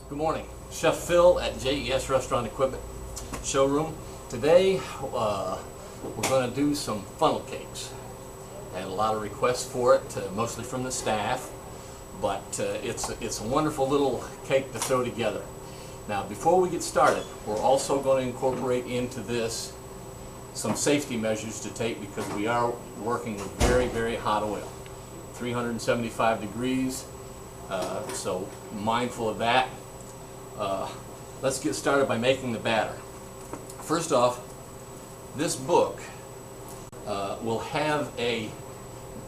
Good morning. Chef Phil at JES Restaurant Equipment Showroom. Today we're going to do some funnel cakes. I had a lot of requests for it, mostly from the staff, but it's a wonderful little cake to throw together. Now before we get started, we're also going to incorporate into this some safety measures to take because we are working with very, very hot oil. 375 degrees, so mindful of that. Let's get started by making the batter. First off, this book will have a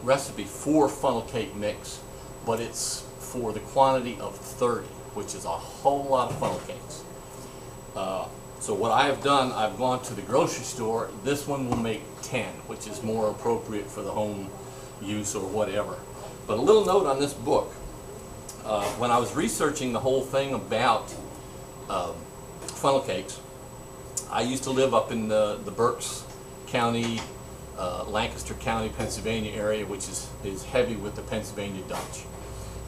recipe for funnel cake mix, but it's for the quantity of 30, which is a whole lot of funnel cakes. So what I have done, I've gone to the grocery store. This one will make 10, which is more appropriate for the home use or whatever. But a little note on this book. When I was researching the whole thing about funnel cakes, I used to live up in the Berks County, Lancaster County, Pennsylvania area, which is heavy with the Pennsylvania Dutch.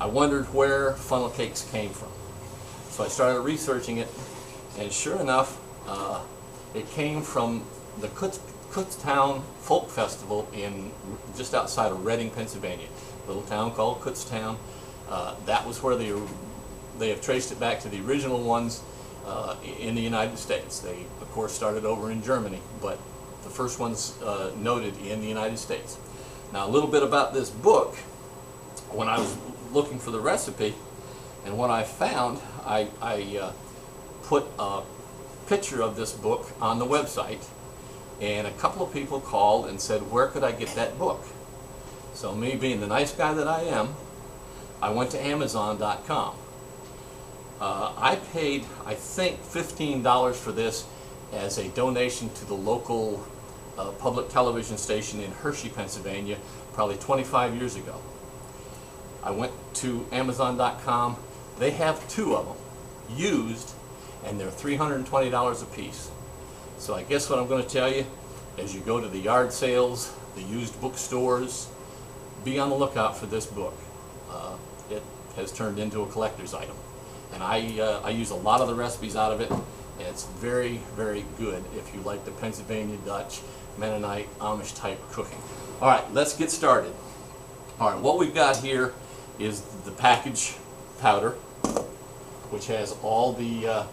I wondered where funnel cakes came from. So I started researching it, and sure enough, it came from the Kutztown Folk Festival in just outside of Reading, Pennsylvania. A little town called Kutztown. That was where they have traced it back to the original ones in the United States. They, of course, started over in Germany, but the first ones noted in the United States. Now, a little bit about this book. When I was looking for the recipe, and what I found, I put a picture of this book on the website, and a couple of people called and said, where could I get that book? So me being the nice guy that I am, I went to Amazon.com. I paid, I think, $15 for this as a donation to the local public television station in Hershey, Pennsylvania, probably 25 years ago. I went to Amazon.com. They have two of them used, and they're $320 a piece. So I guess what I'm going to tell you, as you go to the yard sales, the used bookstores, be on the lookout for this book. It has turned into a collector's item. And I use a lot of the recipes out of it, and it's very, very good if you like the Pennsylvania Dutch, Mennonite, Amish type cooking. All right, let's get started. All right, what we've got here is the package powder, which has all the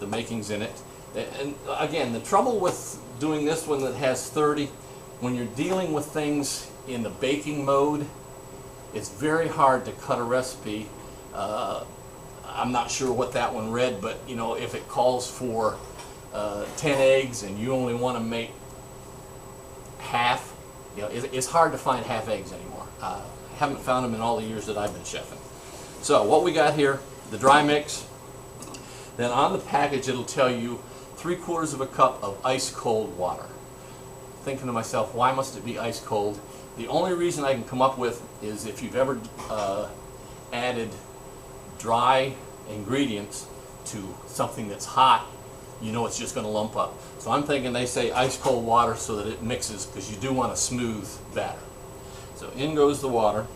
makings in it. And again, the trouble with doing this one that has 30, when you're dealing with things in the baking mode, it's very hard to cut a recipe. I'm not sure what that one read, but you know, if it calls for 10 eggs and you only want to make half, you know, it's hard to find half eggs anymore. I haven't found them in all the years that I've been chefing. So what we got here, the dry mix. Then on the package it'll tell you 3/4 of a cup of ice cold water. Thinking to myself, why must it be ice cold? The only reason I can come up with is if you've ever added dry ingredients to something that's hot, you know it's just going to lump up. So I'm thinking they say ice cold water so that it mixes, because you do want a smooth batter. So in goes the water.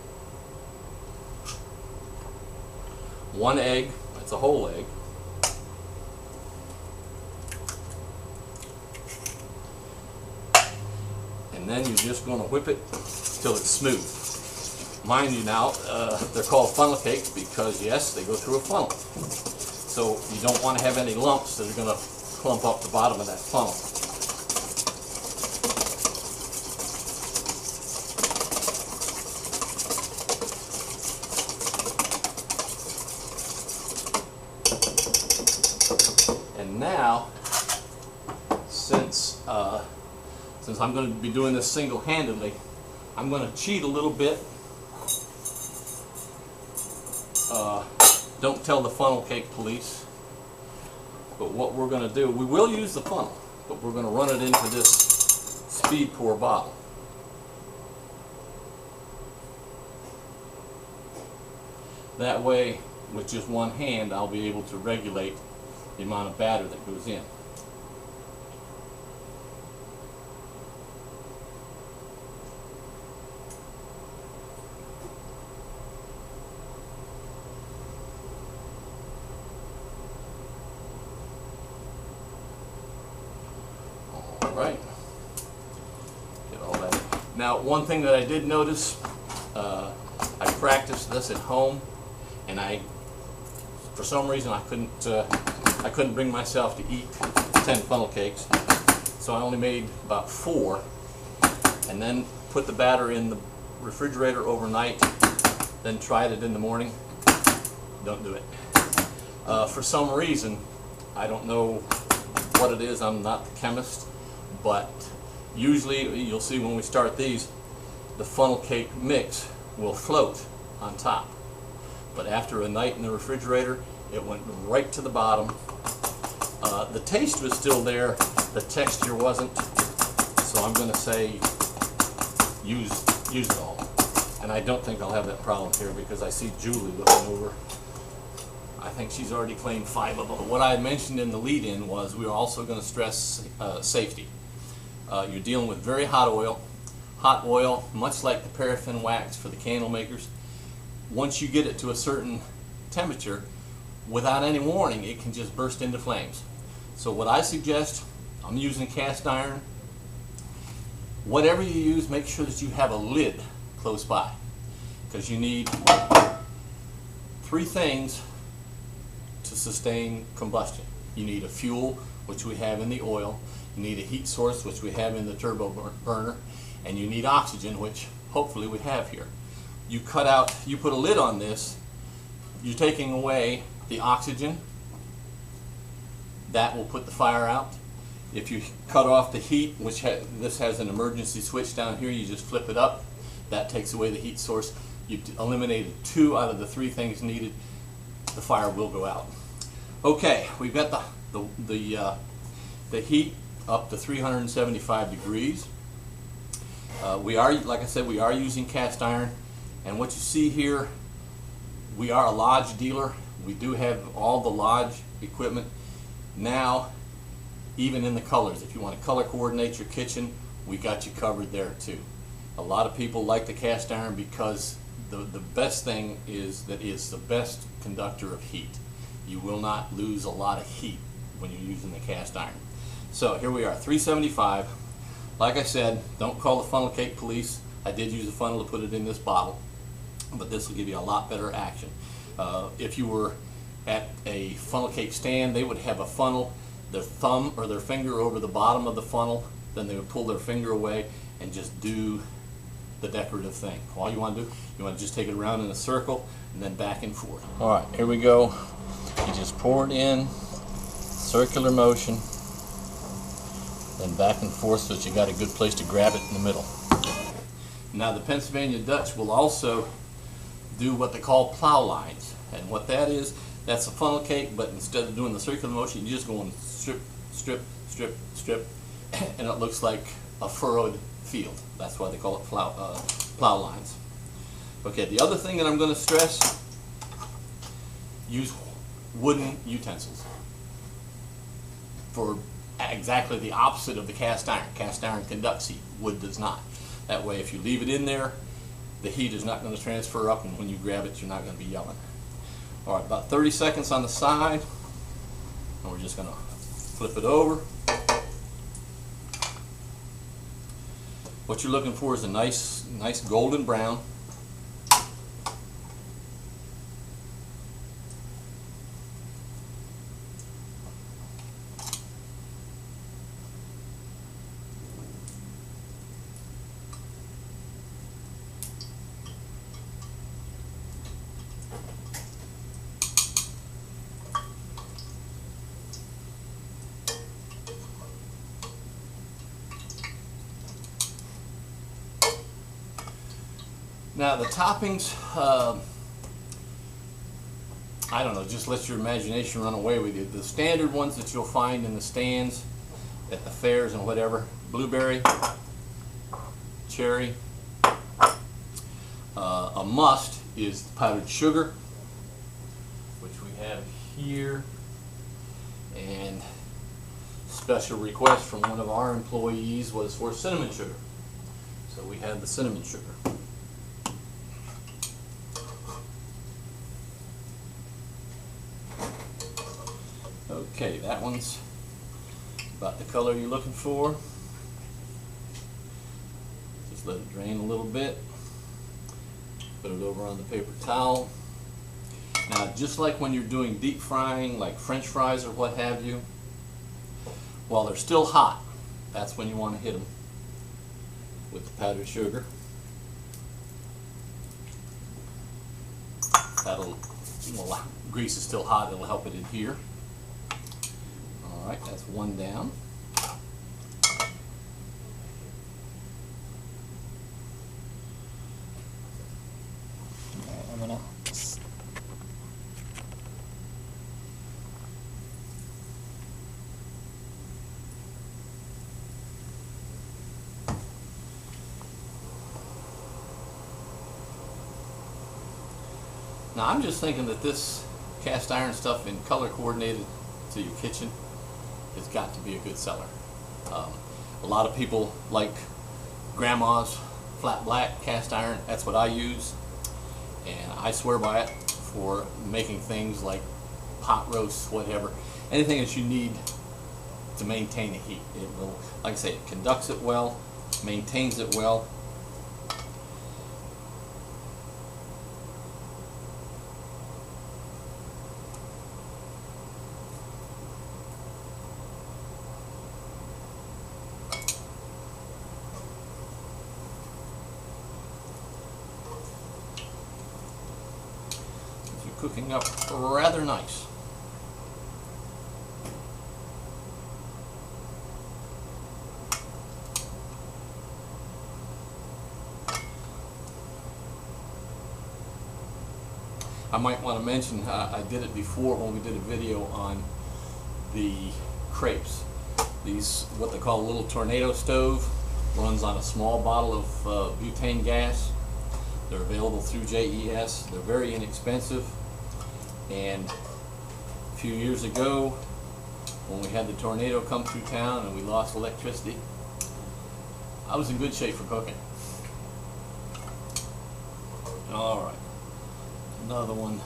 1 egg, that's a whole egg. And then you're just going to whip it till it's smooth. Mind you now, they're called funnel cakes because, yes, they go through a funnel. So you don't want to have any lumps that are going to clump up the bottom of that funnel. And now, since I'm going to be doing this single-handedly, I'm going to cheat a little bit. Don't tell the funnel cake police. But what we're going to do, we will use the funnel, but we're going to run it into this speed pour bottle. That way, with just one hand, I'll be able to regulate the amount of batter that goes in. right. Get all that. Now, one thing that I did notice, I practiced this at home, and for some reason, I couldn't bring myself to eat 10 funnel cakes, so I only made about 4, and then put the batter in the refrigerator overnight, then tried it in the morning. Don't do it. For some reason, I don't know what it is, I'm not the chemist, but usually you'll see when we start these, the funnel cake mix will float on top. But after a night in the refrigerator, it went right to the bottom. The taste was still there, the texture wasn't, so I'm going to say use it all. And I don't think I'll have that problem here because I see Julie looking over. I think she's already claimed 5 of them. What I mentioned in the lead-in was we were also going to stress safety. You're dealing with very hot oil. Hot oil, much like the paraffin wax for the candle makers, once you get it to a certain temperature, without any warning, it can just burst into flames. So what I suggest, I'm using cast iron. Whatever you use, make sure that you have a lid close by, because you need 3 things to sustain combustion. You need a fuel, which we have in the oil. You need a heat source, which we have in the turbo burner, and you need oxygen, which hopefully we have here. You put a lid on this, you're taking away the oxygen. That will put the fire out. If you cut off the heat, which this has an emergency switch down here, you just flip it up. That takes away the heat source. You eliminated 2 out of the 3 things needed. The fire will go out. Okay, we've got the heat up to 375 degrees. We are, like I said, we are using cast iron, and what you see here, we are a Lodge dealer. We do have all the Lodge equipment. Now, even in the colors, if you want to color coordinate your kitchen, we got you covered there too. A lot of people like the cast iron because the best thing is that it's the best conductor of heat. You will not lose a lot of heat when you're using the cast iron. So here we are, 375. Like I said, don't call the funnel cake police. I did use a funnel to put it in this bottle, but this will give you a lot better action. If you were at a funnel cake stand, they would have a funnel, their thumb or their finger over the bottom of the funnel, then they would pull their finger away and just do the decorative thing. All you want to do, you want to just take it around in a circle and then back and forth. All right, here we go. You just pour it in, circular motion, then back and forth so that you got a good place to grab it in the middle. Now the Pennsylvania Dutch will also do what they call plow lines, and what that is, that's a funnel cake, but instead of doing the circular motion, you just go and strip, strip, strip, strip, and it looks like a furrowed field. That's why they call it plow lines. Okay, the other thing that I'm going to stress, use wooden utensils for exactly the opposite of the cast iron. Cast iron conducts heat, wood does not. That way, if you leave it in there, the heat is not going to transfer up, and when you grab it, you're not going to be yelling. All right, about 30 seconds on the side, and we're just going to flip it over. What you're looking for is a nice golden brown. Now the toppings, I don't know, just let your imagination run away with you. The standard ones that you'll find in the stands at the fairs and whatever, blueberry, cherry. A must is powdered sugar, which we have here, and special request from one of our employees was for cinnamon sugar. So we have the cinnamon sugar. Okay, that one's about the color you're looking for. Just let it drain a little bit. Put it over on the paper towel. Now, just like when you're doing deep frying, like French fries or what have you, while they're still hot, that's when you want to hit them with the powdered sugar. That'll, well, grease is still hot, it'll help it adhere. Alright, that's one down. I'm gonna Now, I'm just thinking that this cast iron stuff in color coordinated to your kitchen has got to be a good seller. A lot of people like grandma's flat black cast iron. That's what I use, and I swear by it for making things like pot roasts, whatever, anything that you need to maintain the heat. It will, like I say, it conducts it well, maintains it well. Cooking up rather nice. I might want to mention I did it before when we did a video on the crepes. These, what they call a little tornado stove, runs on a small bottle of butane gas. They're available through JES. They're very inexpensive. And a few years ago, when we had the tornado come through town and we lost electricity, I was in good shape for cooking. All right, another one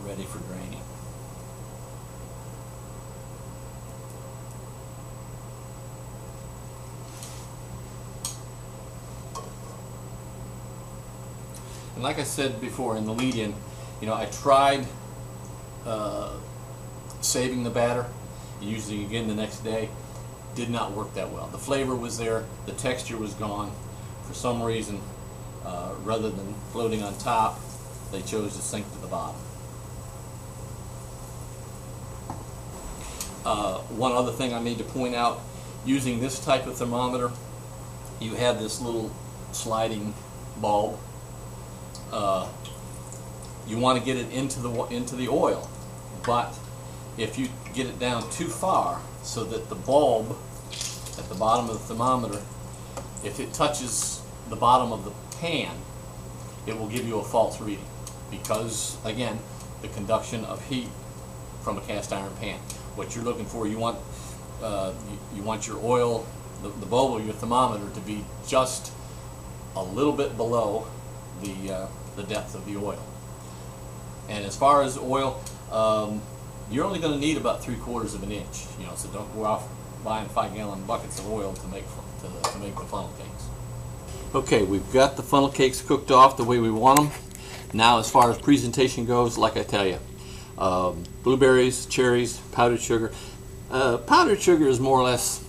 ready for draining. And like I said before in the lead-in, you know, I tried saving the batter, using it again the next day. Did not work that well. The flavor was there, the texture was gone. For some reason, rather than floating on top, they chose to sink to the bottom. One other thing I need to point out, using this type of thermometer, you have this little sliding bulb. You want to get it into the oil, but if you get it down too far so that the bulb at the bottom of the thermometer, if it touches the bottom of the pan, it will give you a false reading because, again, the conduction of heat from a cast iron pan. What you're looking for, you want your oil, the bulb of your thermometer to be just a little bit below the depth of the oil. And as far as oil, you're only going to need about 3/4 of an inch. You know, so don't go off buying 5-gallon buckets of oil to make the funnel cakes. Okay, we've got the funnel cakes cooked off the way we want them. Now, as far as presentation goes, like I tell you, blueberries, cherries, powdered sugar. Powdered sugar is more or less,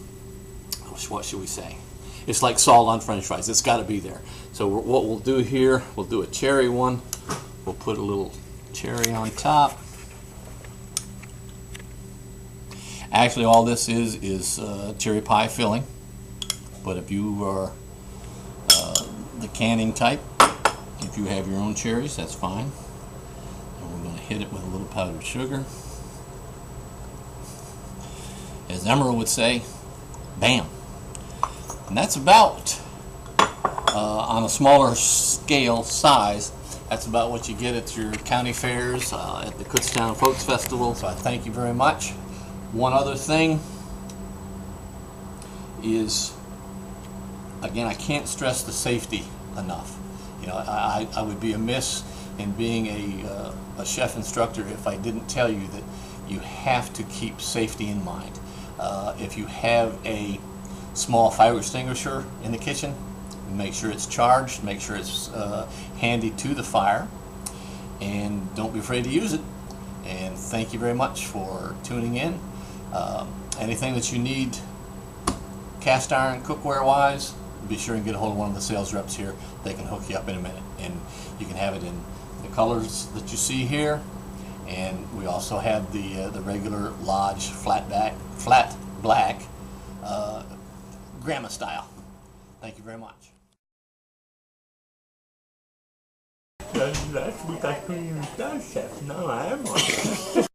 what should we say? It's like salt on French fries. It's got to be there. So what we'll do here, we'll do a cherry one. We'll put a little cherry on top. Actually, all this is cherry pie filling. But if you are the canning type, if you have your own cherries, that's fine. And we're going to hit it with a little powdered sugar. As Emerald would say, bam. And that's about, on a smaller scale size, that's about what you get at your county fairs, at the Kutztown Folks Festival. So I thank you very much. One other thing is, again, I can't stress the safety enough. You know, I would be amiss in being a chef instructor if I didn't tell you that you have to keep safety in mind. If you have a small fire extinguisher in the kitchen, make sure it's charged, make sure it's handy to the fire, and don't be afraid to use it. And thank you very much for tuning in. Anything that you need cast iron cookware wise, be sure and get a hold of one of the sales reps here. They can hook you up in a minute, and you can have it in the colors that you see here. And we also have the regular Lodge flat black grandma style. Thank you very much. Last week I couldn't even start, Chef. Now I am on.